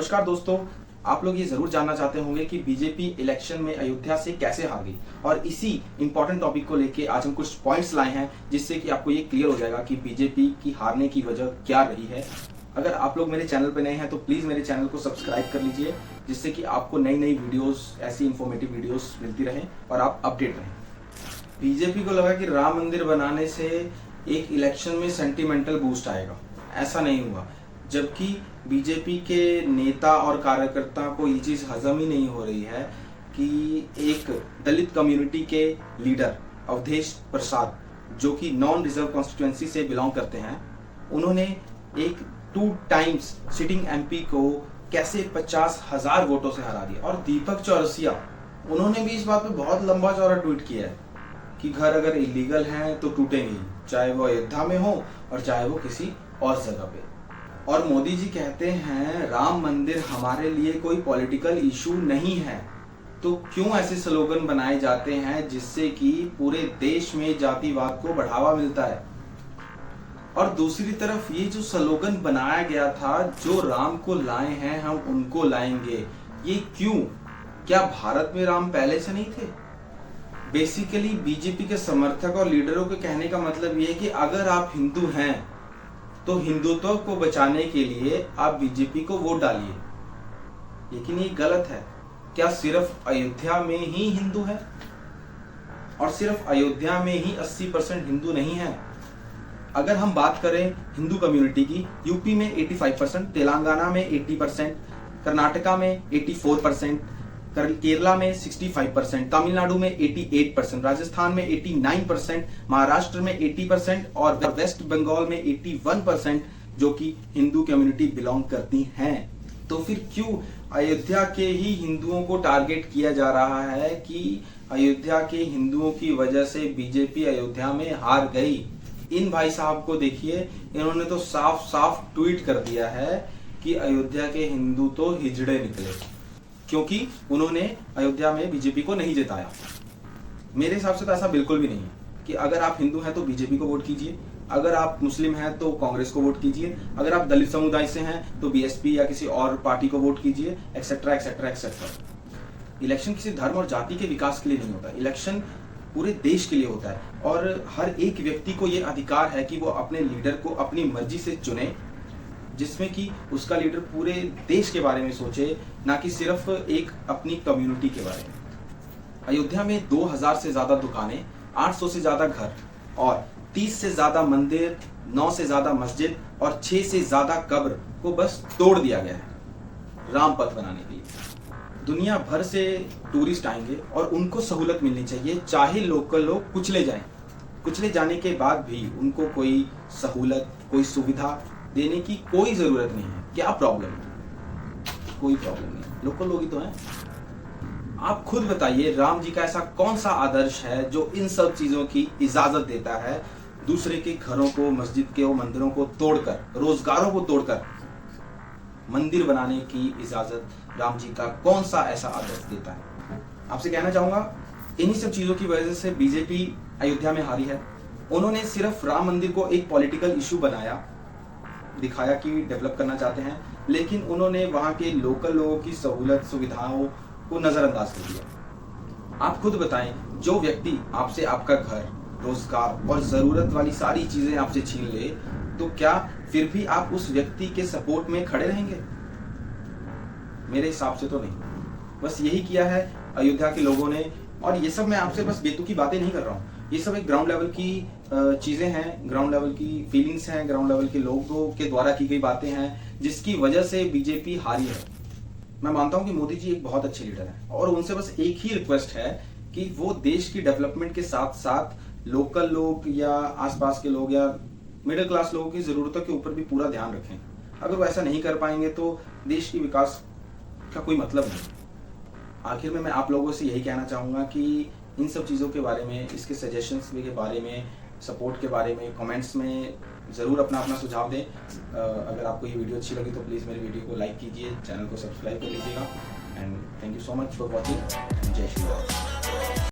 नमस्कार दोस्तों, आप लोग ये जरूर जानना चाहते होंगे कि बीजेपी इलेक्शन में अयोध्या से कैसे हार गई। और इसी इंपॉर्टेंट टॉपिक को लेके आज हम कुछ पॉइंट्स लाए हैं जिससे कि आपको ये क्लियर हो जाएगा कि बीजेपी की हारने की वजह क्या रही है। अगर आप लोग मेरे चैनल पर नए हैं तो प्लीज मेरे चैनल को सब्सक्राइब कर लीजिए, जिससे कि आपको नई नई वीडियोस, ऐसी इंफॉर्मेटिव वीडियोस मिलती रहें और आप अपडेट रहें। बीजेपी को लगा कि राम मंदिर बनाने से एक इलेक्शन में सेंटिमेंटल बूस्ट आएगा। ऐसा नहीं हुआ, जबकि बीजेपी के नेता और कार्यकर्ता को ये चीज हजम ही नहीं हो रही है कि एक दलित कम्युनिटी के लीडर अवधेश प्रसाद, जो कि नॉन रिजर्व कॉन्स्टिट्यूएंसी से बिलोंग करते हैं, उन्होंने एक 2 टाइम्स सिटिंग एमपी को कैसे 50,000 वोटों से हरा दिया। और दीपक चौरसिया, उन्होंने भी इस बात पे बहुत लंबा चौड़ा ट्वीट किया है कि घर अगर इलीगल हैं तो टूटेंगे, चाहे वो अयोध्या में हो और चाहे वो किसी और जगह पे। और मोदी जी कहते हैं राम मंदिर हमारे लिए कोई पॉलिटिकल इशू नहीं है। तो क्यों ऐसे स्लोगन बनाए जाते हैं जिससे कि पूरे देश में जातिवाद को बढ़ावा मिलता है। और दूसरी तरफ ये जो स्लोगन बनाया गया था, जो राम को लाए हैं हम उनको लाएंगे, ये क्यों? क्या भारत में राम पहले से नहीं थे? बेसिकली बीजेपी के समर्थक और लीडरों के कहने का मतलब ये है कि अगर आप हिंदू हैं तो हिंदुत्व को बचाने के लिए आप बीजेपी को वोट डालिए। लेकिन ये गलत है। क्या सिर्फ अयोध्या में ही हिंदू है? और सिर्फ अयोध्या में ही 80% हिंदू नहीं है। अगर हम बात करें हिंदू कम्युनिटी की, यूपी में 85%, तेलंगाना में 80%, कर्नाटका में 84%, केरला में 65%, तमिलनाडु में 88%, राजस्थान में 89%, महाराष्ट्र में 80% और वेस्ट बंगाल में 81% जो कि हिंदू कम्युनिटी बिलोंग करती हैं। तो फिर क्यों अयोध्या के ही हिंदुओं को टारगेट किया जा रहा है कि अयोध्या के हिंदुओं की वजह से बीजेपी अयोध्या में हार गई? इन भाई साहब को देखिए, इन्होंने तो साफ साफ ट्वीट कर दिया है कि अयोध्या के हिंदू तो हिजड़े निकले, क्योंकि उन्होंने अयोध्या में बीजेपी को नहीं जिताया। मेरे हिसाब से तो ऐसा बिल्कुल भी नहीं है कि अगर आप हिंदू हैं तो बीजेपी को वोट कीजिए, अगर आप मुस्लिम हैं तो कांग्रेस को वोट कीजिए, अगर आप दलित समुदाय से हैं तो बीएसपी या किसी और पार्टी को वोट कीजिए, एक्सेट्रा एक्सेट्रा एक्सेट्रा। इलेक्शन किसी धर्म और जाति के विकास के लिए नहीं होता, इलेक्शन पूरे देश के लिए होता है। और हर एक व्यक्ति को यह अधिकार है कि वो अपने लीडर को अपनी मर्जी से चुने, जिसमें कि उसका लीडर पूरे देश के बारे में सोचे, ना कि सिर्फ एक अपनी कम्युनिटी के बारे में। अयोध्या में 2000 से ज्यादा दुकानें, 800 से ज्यादा घर और 30 से ज्यादा मंदिर, 9 से ज्यादा मस्जिद और 6 से ज्यादा कब्र को बस तोड़ दिया गया है राम पथ बनाने के लिए। दुनिया भर से टूरिस्ट आएंगे और उनको सहूलत मिलनी चाहिए, चाहे लोकल लोग कुचले जाएं। कुचले जाने के बाद भी उनको कोई सहूलत, कोई सुविधा देने की कोई जरूरत नहीं है। क्या प्रॉब्लम है? कोई प्रॉब्लम नहीं, लोकल लोग ही तो हैं। आप खुद बताइए, राम जी का ऐसा कौन सा आदर्श है जो इन सब चीजों की इजाजत देता है? दूसरे के घरों को, मस्जिद के मंदिरों को तोड़कर, रोजगारों को तोड़कर मंदिर बनाने की इजाजत राम जी का कौन सा ऐसा आदर्श देता है? आपसे कहना चाहूंगा, इन्हीं सब चीजों की वजह से बीजेपी अयोध्या में हारी है। उन्होंने सिर्फ राम मंदिर को एक पॉलिटिकल इशू बनाया, दिखाया कि डेवलप करना चाहते हैं, लेकिन उन्होंने वहां के लोकल लोगों की सहूलत, सुविधाओं को नजरअंदाज कर दिया। आप खुद बताएं, जो व्यक्ति आपसे आपका घर, रोजगार और जरूरत वाली सारी चीजें आपसे छीन ले, तो क्या फिर भी आप उस व्यक्ति के सपोर्ट में खड़े रहेंगे? मेरे हिसाब से तो नहीं। बस यही किया है अयोध्या के लोगों ने। और ये सब मैं आपसे बस बेतुकी बातें नहीं कर रहा हूँ, ये सब एक ग्राउंड लेवल की चीजें हैं, ग्राउंड लेवल की फीलिंग्स हैं, ग्राउंड लेवल के लोगों के द्वारा की गई बातें हैं, जिसकी वजह से बीजेपी हारी है। मैं मानता हूं कि मोदी जी एक बहुत अच्छे लीडर हैं और उनसे बस एक ही रिक्वेस्ट है कि वो देश की डेवलपमेंट के साथ साथ लोकल लोग या आसपास के लोग या मिडिल क्लास लोगों की जरूरतों के ऊपर भी पूरा ध्यान रखें। अगर वो ऐसा नहीं कर पाएंगे तो देश की विकास का कोई मतलब नहीं। आखिर में मैं आप लोगों से यही कहना चाहूंगा कि इन सब चीज़ों के बारे में, इसके सजेशंस के बारे में, सपोर्ट के बारे में कमेंट्स में ज़रूर अपना अपना सुझाव दें। अगर आपको ये वीडियो अच्छी लगी तो प्लीज़ मेरी वीडियो को लाइक कीजिए, चैनल को सब्सक्राइब कर लीजिएगा। And thank you so much for watching. जय श्री राम।